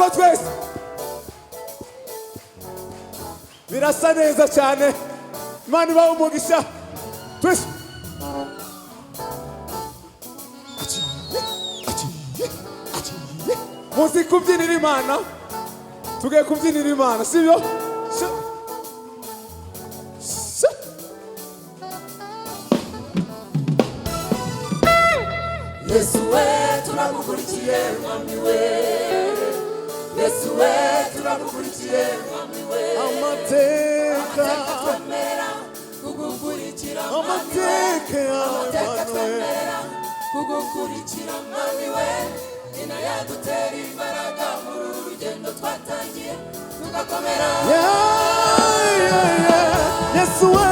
amaboko twese birasa neza cyane Imana ibahe umugisha twese muzi kubyinira Imana tugiye kubyinira Imana sibyo Yesu we turagukurikiye mwami we Yesu we turagukurikiye mwami we amateka twemera kugukurikira amateka twemera kugukurikira mwami we ina yadutera imbaraga muri uru rugendo twatangiye tugakomera Yesu we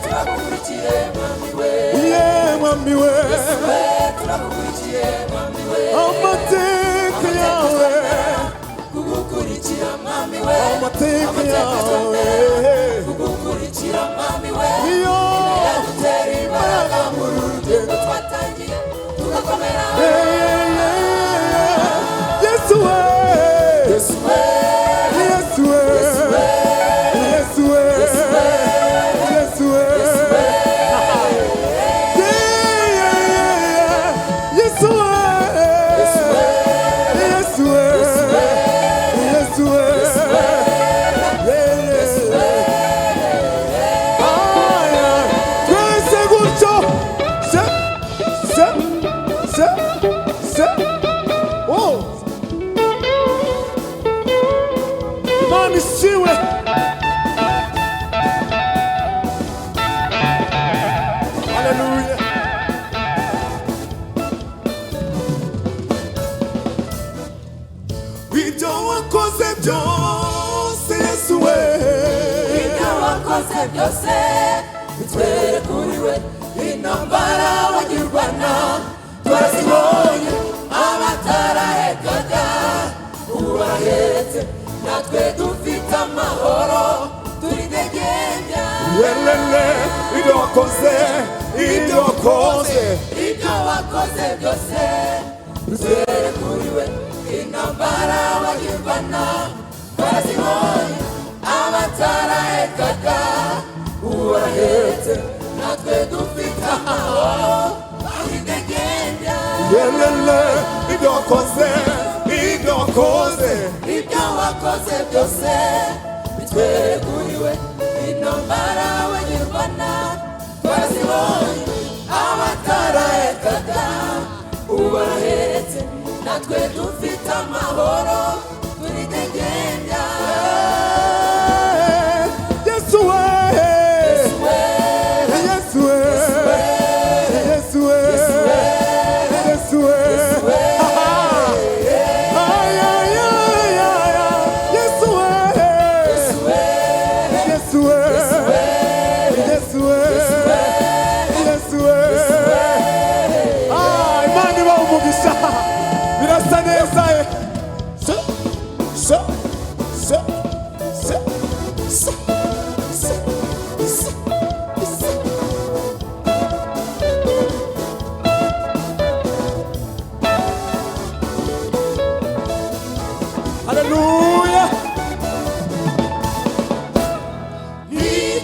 turagukurikiye mwami we mwami we turagukurikiye mwami we amateka yawe kugukurikira mwami we amateka yawe kugukurikira mwami we iyo yadutera imbaraga muri uru rugendo twatangiye tugakomera Yesu we Yesu we Yesu we Yesu we Yesu we byose bitwere kuri we intambara wagirwana twarazibonye abatarahekaga ubu barahetse natwe dufite amahoro turi degenya ibyo wakoze byose bitwere kuri we intambara wagirwana twarazibonye abatarahekaga ubarahetse natwe dufite amahoro turi degenya ibyo wakoze byose bitwere kuri we intambara wagirwana twarazibonye abatarahekaga ubarahetse natwe dufite amahoro turi degenya Yesu we Yesu we Yesu we Yesu we Imana ibahe umugisha birasa neza Hallelujah.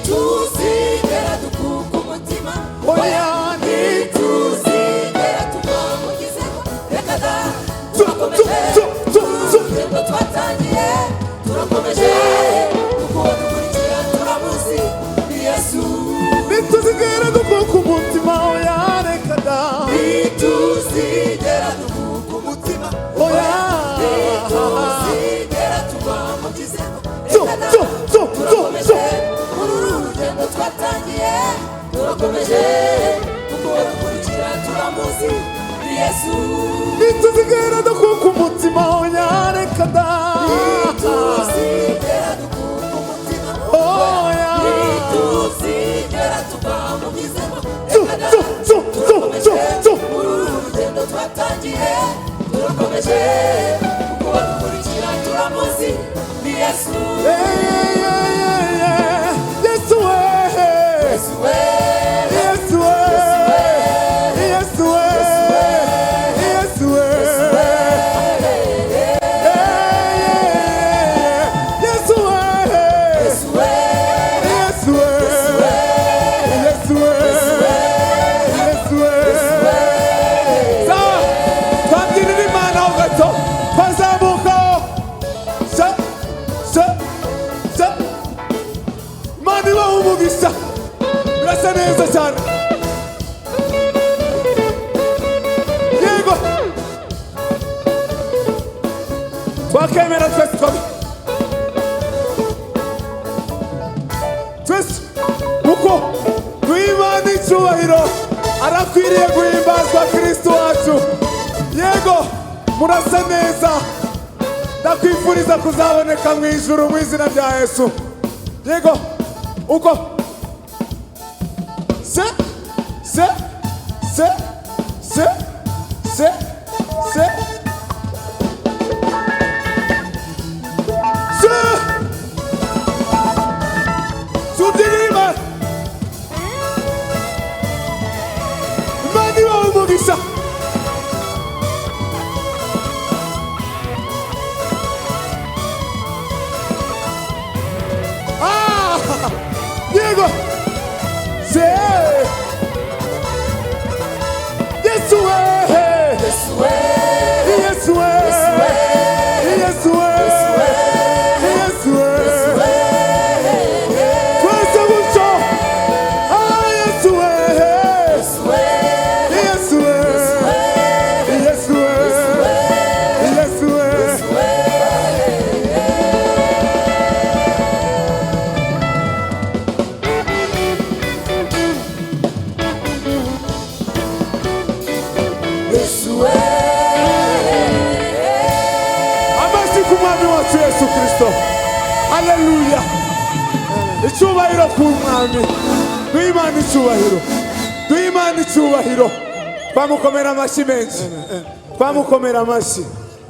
Nituzigera dukuka umutima Oya nituzigera tuva mu gizemo reka da turakomeje urugendo twatangiye turakomeje kuko dukurikira turamuzi ni Yesu nituzigera dukuka umutima oya reka da nituzigera dukuka umutima oya nituzigera tuva mu gizemo reka da turakomeje uru rugendo twatangiye turakomeje kuko dukurikira turamuzi ni Yesu nituzigera dukuka umutima oya reka da nituzigera dukuka umutima oya nituzigera tuva mu gizemo reka da turakomeje uru rugendo twatangiye turakomeje kuko dukurikira turamuzi ni Yesu Yesu we Yesu we Yesu we Yesu we Yesu we twakemera twese twese kuko duhimana icyubahiro arakwiriye guhimbazwa Kristo wacu. Yego murasa neza, ndakwifuriza kuzaboneka mu ijuru mu izina rya Yesu. Yego uko se se se se se se se sudirima mani wa umugisha. Diego, se Yesue, Yesue, Yesue, Yesue, Yesue, Questa mucho, ah Yesue, Yesue, Yesue, Yesue, Kumwami wacu Yesu Kristo. Haleluya. Icyubahiro ku mwami. Duhimana icyubahiro. Duhimana icyubahiro. Twamukomera amashyi menshi. Twamukomera amashyi.